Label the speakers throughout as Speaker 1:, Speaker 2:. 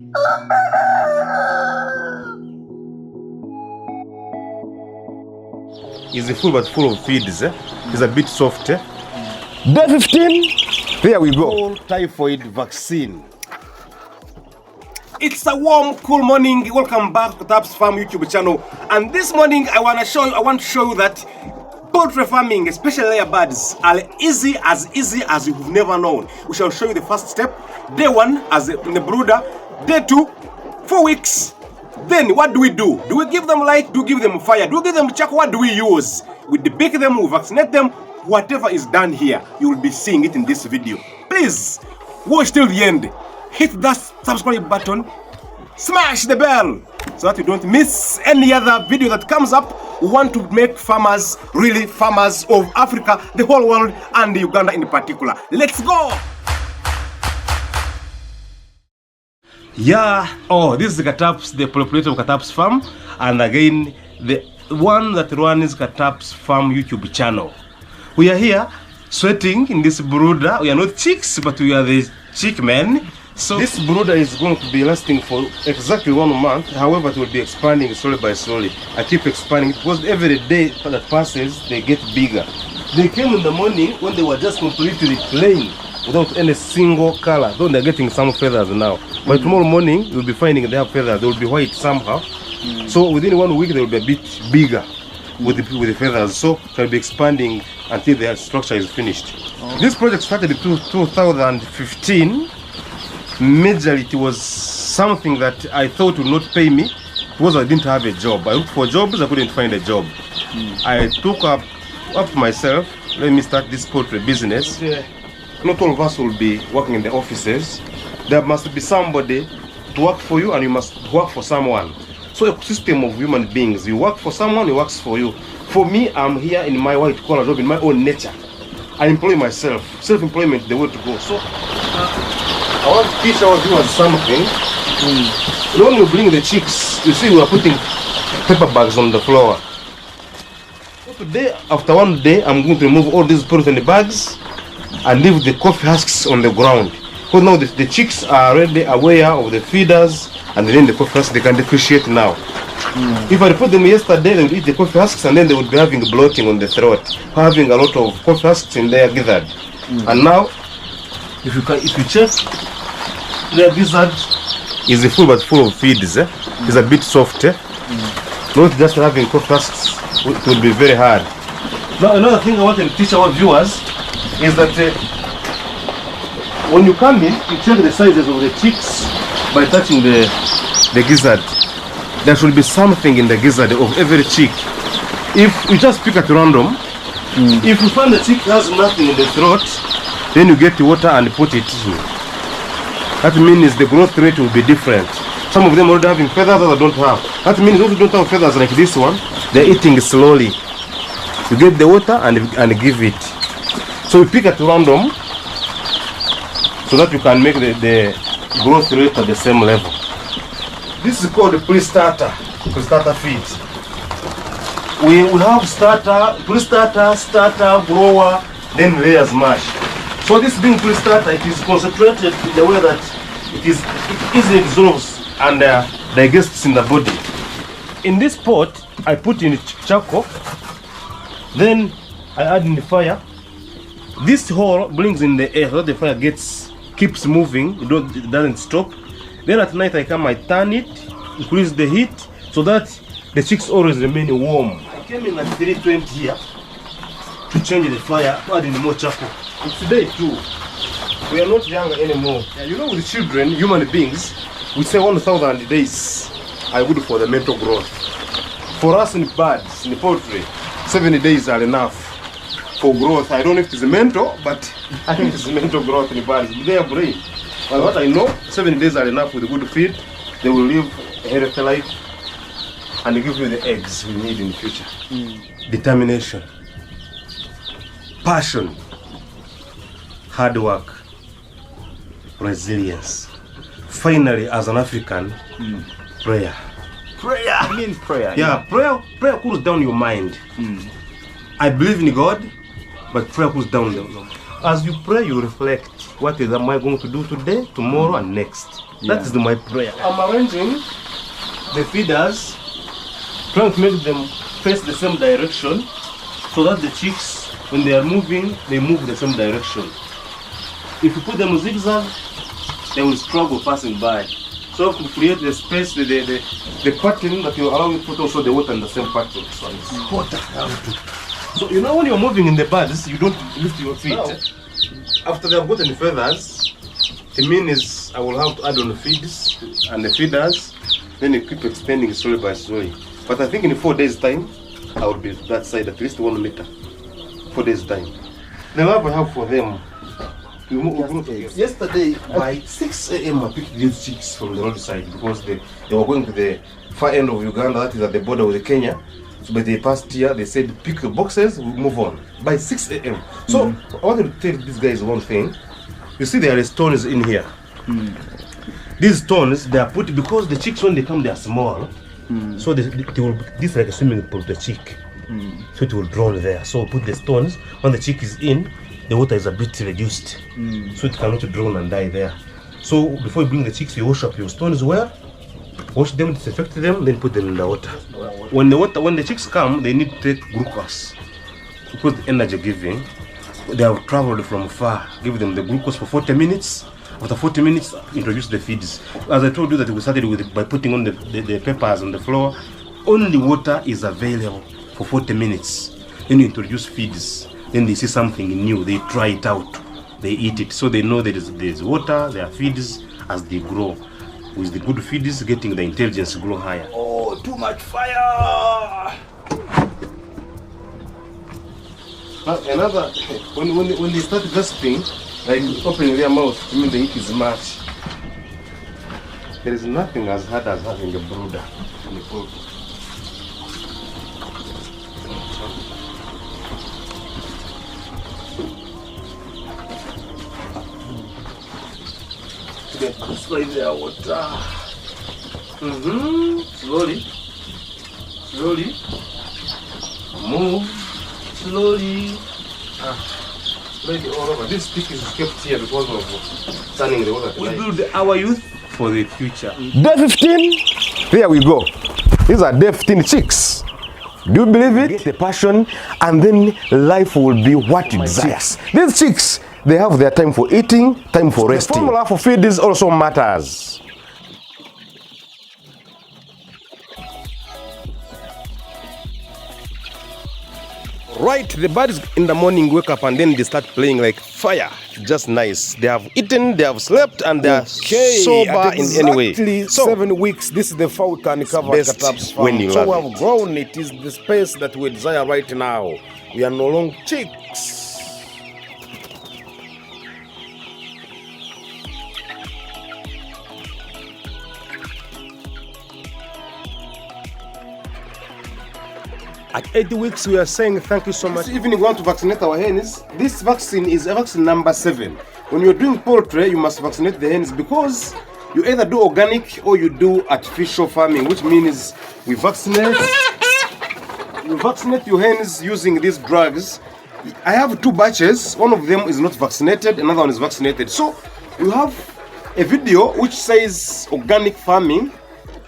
Speaker 1: It's full but full of feeds. It's a bit soft. Day
Speaker 2: 15, there we go.
Speaker 1: Typhoid vaccine. It's a warm, cool morning. Welcome back to Katariwa Farm YouTube channel. And this morning I want to show you that poultry farming, especially layer birds, are easy as you've never known. We shall show you the first step. Day 1 as in the brooder. Day 2, 4 weeks. Then what do? Do we give them light? Do we give them fire? Do we give them charcoal? What do we use? We debake them, we vaccinate them. Whatever is done here, you will be seeing it in this video. Please watch till the end. Hit that subscribe button, smash the bell so that you don't miss any other video that comes up. We want to make farmers, really farmers of Africa, the whole world, and Uganda in particular. Let's go! Yeah, this is the proprietor of Katariwa Farm, and again, the one that runs Katariwa Farm YouTube channel. We are here sweating in this brooder. We are not chicks, but we are the chick men. So this brooder is going to be lasting for exactly 1 month. However, it will be expanding slowly by slowly. I keep expanding because every day that passes, they get bigger. They came in the morning when they were just completely plain, without any single color. Though they're getting some feathers now. By tomorrow morning, you'll be finding they have feathers. They will be white somehow. So within 1 week, they will be a bit bigger with the feathers. So they'll be expanding until their structure is finished. This project started in 2015. Majorly, it was something that I thought would not pay me because I didn't have a job. I looked for jobs, I couldn't find a job. I took up myself, let me start this poultry business. Not all of us will be working in the offices. There must be somebody to work for you, and you must work for someone. So a system of human beings. You work for someone, he works for you. For me, I'm here in my white collar job, in my own nature. I employ myself. Self-employment is the way to go. So I want to teach our viewers something. When you bring the chicks, you see we are putting paper bags on the floor. So today, after 1 day, I'm going to remove all these poultry in the bags and leave the coffee husks on the ground. Because now the chicks are already aware of the feeders, and then the coffee husks they can differentiate now. If I put them yesterday, they would eat the coffee husks and then they would be having bloating on the throat, having a lot of coffee husks in their gizzard. And now, if you check, their gizzard is full but full of feeds. It's a bit soft. Not just having coffee husks, it will be very hard. Now another thing I want to teach our viewers is that when you come in, you check the sizes of the chicks by touching the gizzard. There should be something in the gizzard of every chick. If you just pick at random, if you find the chick has nothing in the throat, then you get the water and put it in. That means the growth rate will be different. Some of them already having feathers, others don't have. That means those who don't have feathers like this one, they're eating slowly. You get the water and give it. So you pick at random so that you can make the growth rate at the same level. This is called the pre-starter feed. We have starter, pre-starter, starter, grower, then layers mash. So this being pre-starter, it is concentrated in the way that it easily dissolves and digests in the body. In this pot, I put in charcoal, then I add in the fire. This hole brings in the air so the fire keeps moving, it doesn't stop. Then at night I come, I turn it, increase the heat so that the chicks always remain warm. I came in at 320 here to change the fire, to add in more charcoal. And today too, we are not young anymore. You know, with children, human beings, we say 1,000 days are good for the mental growth. For us in birds, in poultry, 70 days are enough for growth. I don't know if it's mental, but I think it's mental growth in birds. Their brain. But what I know, 7 days are enough with a good feed. They will live a healthy life and give you the eggs we need in the future. Determination, passion, hard work, resilience. Finally, as an African, prayer. Prayer.
Speaker 2: I mean prayer.
Speaker 1: Yeah, prayer cools down your mind. I believe in God, but prayer cools down As you pray, you reflect. What am I going to do today, tomorrow, and next? That is my prayer. I'm arranging the feeders, trying to make them face the same direction, so that the chicks, when they are moving, they move the same direction. If you put them zigzag, they will struggle passing by. So to create the space, the pattern that you allow me to put also the water in the same pattern. So it's important. So you know when you're moving in the birds, you don't lift your feet. No. After they have gotten feathers, the mean is I will have to add on the feeds and the feeders, then you keep extending slowly by slowly. But I think in 4 days time, I will be that side at least 1 meter. 4 days time. The love I have for them. Yesterday by 6 a.m. I picked these chicks from the roadside because they were going to the far end of Uganda, that is at the border with Kenya. So but they passed here, they said pick the boxes, we'll move on. By 6 a.m. So I wanted to tell these guys one thing. You see there are stones in here. These stones they are put because the chicks when they come they are small. So they will, this is like a swimming pool to the chick. So it will drown there. So put the stones when the chick is in, the water is a bit reduced. So it cannot drown and die there. So before you bring the chicks, you wash up your stones well, wash them, disinfect them, then put them in the water. When the chicks come, they need to take glucose because the energy giving. They have traveled from far. Give them the glucose for 40 minutes. After 40 minutes, introduce the feeds. As I told you that we started with by putting on the peppers on the floor. Only water is available for 40 minutes. Then you introduce feeds. Then they see something new. They try it out. They eat it. So they know there is water, there are feeds as they grow. With the good feeds, getting the intelligence grow higher.
Speaker 2: Oh, too much fire!
Speaker 1: Another, when they start gasping, like opening their mouth, I mean the heat is much. There is nothing as hard as having a brooder in the pool. They supply their water. Slowly. Slowly. Move. Slowly. Spread it all over. This stick is kept here because of turning the water. We build our youth for the future.
Speaker 2: Day 15, there we go. These are day 15 chicks. Do you believe it? Get the passion, and then life will be what it desires. These chicks, they have their time for eating, time for resting. The formula for feed is also matters.
Speaker 1: Right, the birds in the morning wake up and then they start playing like fire. Just nice. They have eaten, they have slept, and they are sober in any way.
Speaker 2: Exactly 7 weeks. This is the far we can cover Katap's farm.
Speaker 1: When you
Speaker 2: so we
Speaker 1: love
Speaker 2: have grown. It is the space that we desire right now. We are no longer chicks.
Speaker 1: At 8 weeks, we are saying thank you so much. Even if we want to vaccinate our hens, this vaccine is vaccine number 7. When you're doing poultry, you must vaccinate the hens because you either do organic or you do artificial farming, which means you vaccinate your hens using these drugs. I have 2 batches. One of them is not vaccinated, another one is vaccinated. So you have a video which says organic farming.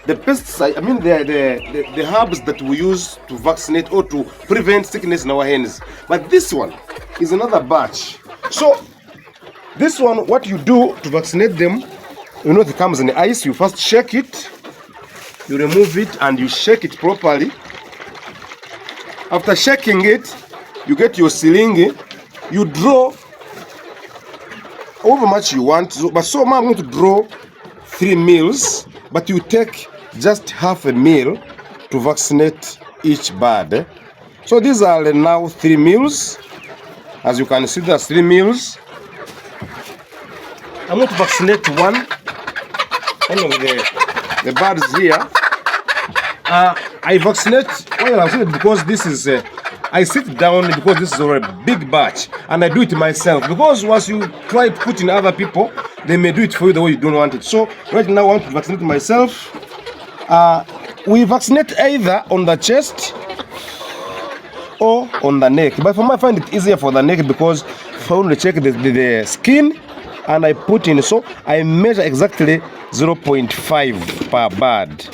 Speaker 1: The pesticide, I mean the herbs that we use to vaccinate or to prevent sickness in our hens. But this one is another batch. So this one, what you do to vaccinate them, you know, it comes in the ice. You first shake it, you remove it, and you shake it properly. After shaking it, you get your syringe. You draw however much you want. But so I'm going to draw 3 mils. But you take just half a mil to vaccinate each bird. So these are now 3 mils. As you can see, there's 3 mils. I'm going to vaccinate one of the birds here. I vaccinate because this is I sit down because this is already a big batch, and I do it myself because once you try putting other people, they may do it for you the way you don't want it. So right now I want to vaccinate myself. We vaccinate either on the chest or on the neck, but for me I find it easier for the neck because I want to check the skin, and I put in. So I measure exactly 0.5 per bird.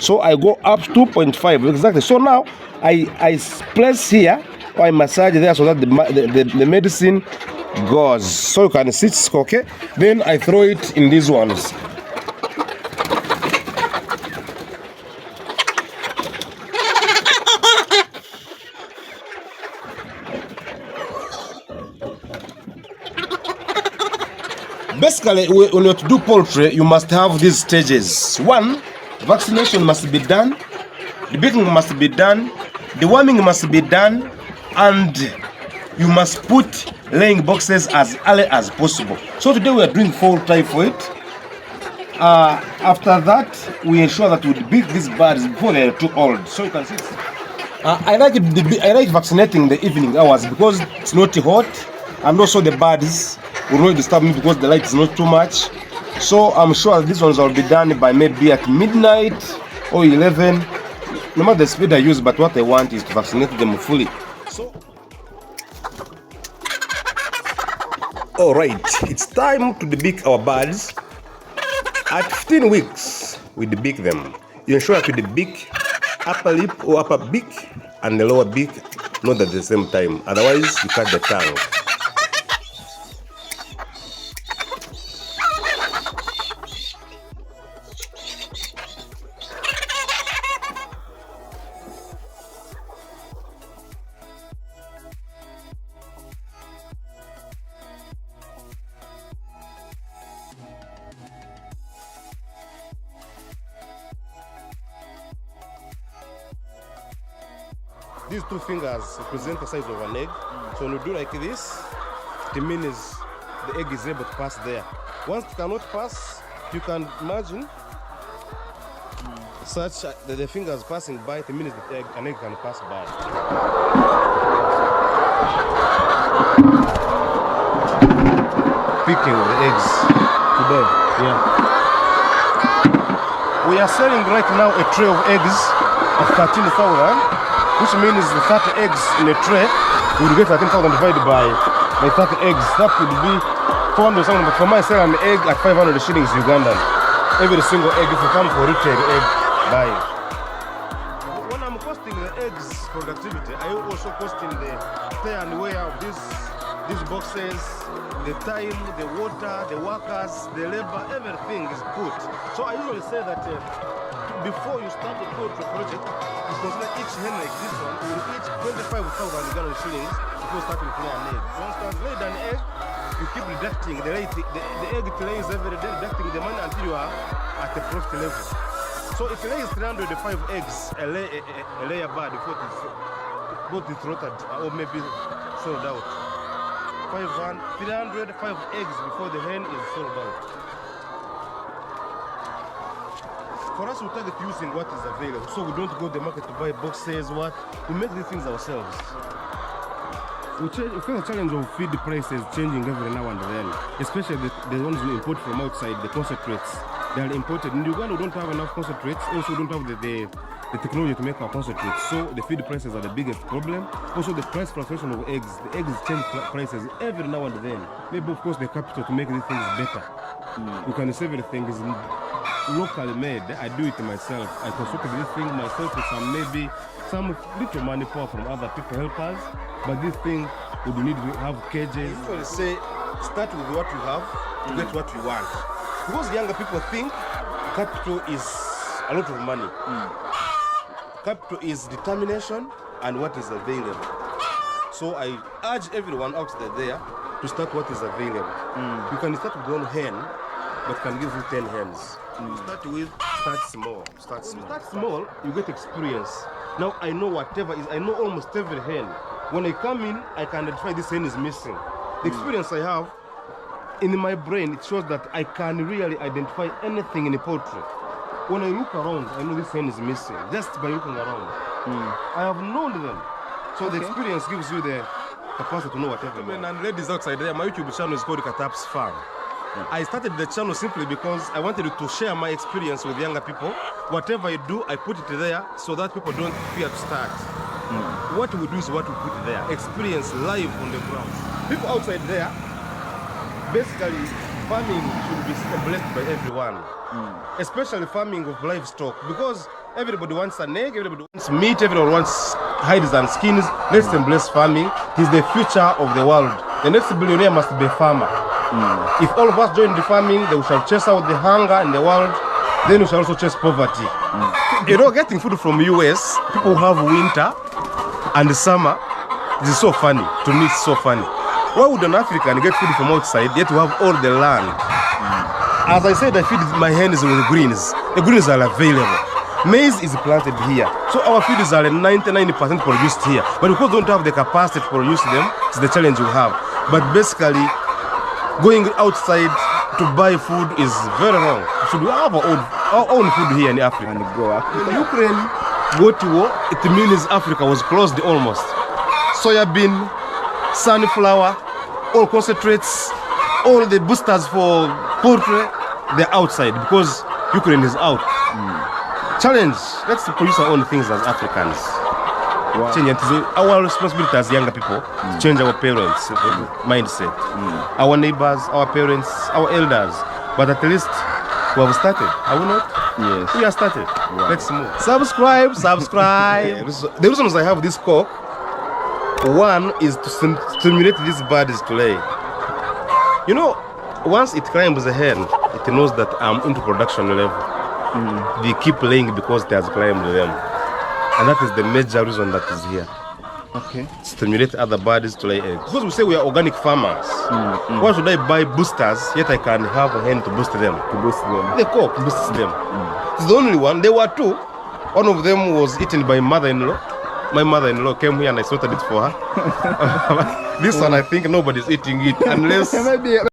Speaker 1: So I go up 2.5 exactly. So now I place here, or I massage there so that the medicine goes. So you can see it's okay. Then I throw it in these ones. Basically, when you do poultry, you must have these stages. One, vaccination must be done, the baking must be done, the warming must be done, and you must put laying boxes as early as possible. So today we are doing fall typhoid. After that, we ensure that we beat these birds before they are too old. So you can see. I like vaccinating the evening hours because it's not hot, and also the birds will not disturb me because the light is not too much. So I'm sure these ones will be done by maybe at midnight or 11. No matter the speed I use, but what I want is to vaccinate them fully. So, all right, it's time to debake our birds. At 15 weeks, we debake them. You ensure that you debake upper lip or upper beak and the lower beak not at the same time. Otherwise, you cut the tongue. These two fingers represent the size of an egg. So when you do like this, it means the egg is able to pass there. Once it cannot pass, you can imagine such that the fingers passing by, it means that an egg can pass by. Picking the eggs today. Yeah. We are selling right now a tray of eggs of 13,000. Which means the 30 eggs in a tray, we will get 13,000 divided by 30 eggs. That would be 400 something. But for my sell an egg at 500 shillings Ugandan. Every single egg if you come for retail egg buying. When I'm costing the eggs productivity, I also costing the tear and wear of these boxes, the time, the water, the workers, the labor, everything is put. So I usually say that before you start a poultry project, you consider each hen like this one will each 25,000 Ugandan shillings before starting to lay an egg. Once you have laid an egg, you keep deducting the egg it lays every day, deducting the money until you are at the profit level. So if it lays 305 eggs, a layer bird before it's rotated or maybe sold out. 305 eggs before the hen is sold out. For us, we target using what is available, so we don't go to the market to buy boxes. We make these things ourselves. We feel the challenge of feed prices changing every now and then, especially the ones we import from outside, the concentrates. They are imported. In Uganda, we don't have enough concentrates. Also, we don't have the technology to make our concentrates. So the feed prices are the biggest problem. Also, the price fluctuation of eggs. The eggs change prices every now and then. Maybe, of course, the capital to make these things better. You can see everything is locally made. I do it myself. I constructed this thing myself with some little money pour from other people helpers. But this thing would need to have cages. I usually say start with what you have to get what you want. Because younger people think capital is a lot of money. Capital is determination and what is available. So I urge everyone out there to start what is available. You can start with 1 hen, but can give you 10 hens. Start small. Start small, you get experience. Now I know whatever is, I know almost every hen. When I come in, I can identify this hen is missing. The experience I have in my brain, it shows that I can really identify anything in a poultry. When I look around, I know this hen is missing just by looking around. I have known them. So the experience gives you the capacity to know whatever. And ladies outside there, my YouTube channel is called Katariwa TARASI. I started the channel simply because I wanted to share my experience with younger people. Whatever I do, I put it there so that people don't fear to start. what we do is what we put there. Experience live on the ground. People outside there, basically, farming should be blessed by everyone. Especially farming of livestock, because everybody wants an egg, everybody wants meat, everyone wants hides and skins. Let's embrace farming. He's the future of the world. The next billionaire must be a farmer. If all of us join the farming, then we shall chase out the hunger in the world. Then we shall also chase poverty. You know, getting food from US, people who have winter and summer, this is so funny. To me, it's so funny. Why would an African get food from outside yet to have all the land? As I said, I feed my hens with greens. The greens are available. Maize is planted here. So our fields are 99% produced here. But because we don't have the capacity to produce them, it's the challenge we have. But basically, going outside to buy food is very wrong. Should we have our own food here in Africa?
Speaker 3: And grow up.
Speaker 1: When Ukraine go to war, it means Africa was closed almost. Soybean, sunflower, all concentrates, all the boosters for poultry, they're outside because Ukraine is out. Challenge, let's produce our own things as Africans.
Speaker 3: Wow.
Speaker 1: Change it. Our responsibility as younger people to change our parents' mindset. Our neighbors, our parents, our elders. But at least we have started. Are we not?
Speaker 3: Yes.
Speaker 1: We are started.
Speaker 3: Wow.
Speaker 1: Let's move. Subscribe. The reasons I have this cock, one is to stimulate these birds to lay. You know, once it climbs the hen, it knows that I'm into production level. They keep laying because it has climbed them. And that is the major reason that is here.
Speaker 3: Okay.
Speaker 1: Stimulate other birds to lay eggs. Because we say we are organic farmers. Why should I buy boosters yet I can have a hen to boost them?
Speaker 3: To boost them.
Speaker 1: The cock boosts them. It's the only one. There were two. One of them was eaten by mother-in-law. My mother-in-law came here and I slaughtered it for her. This one, I think nobody's eating it unless...
Speaker 3: Maybe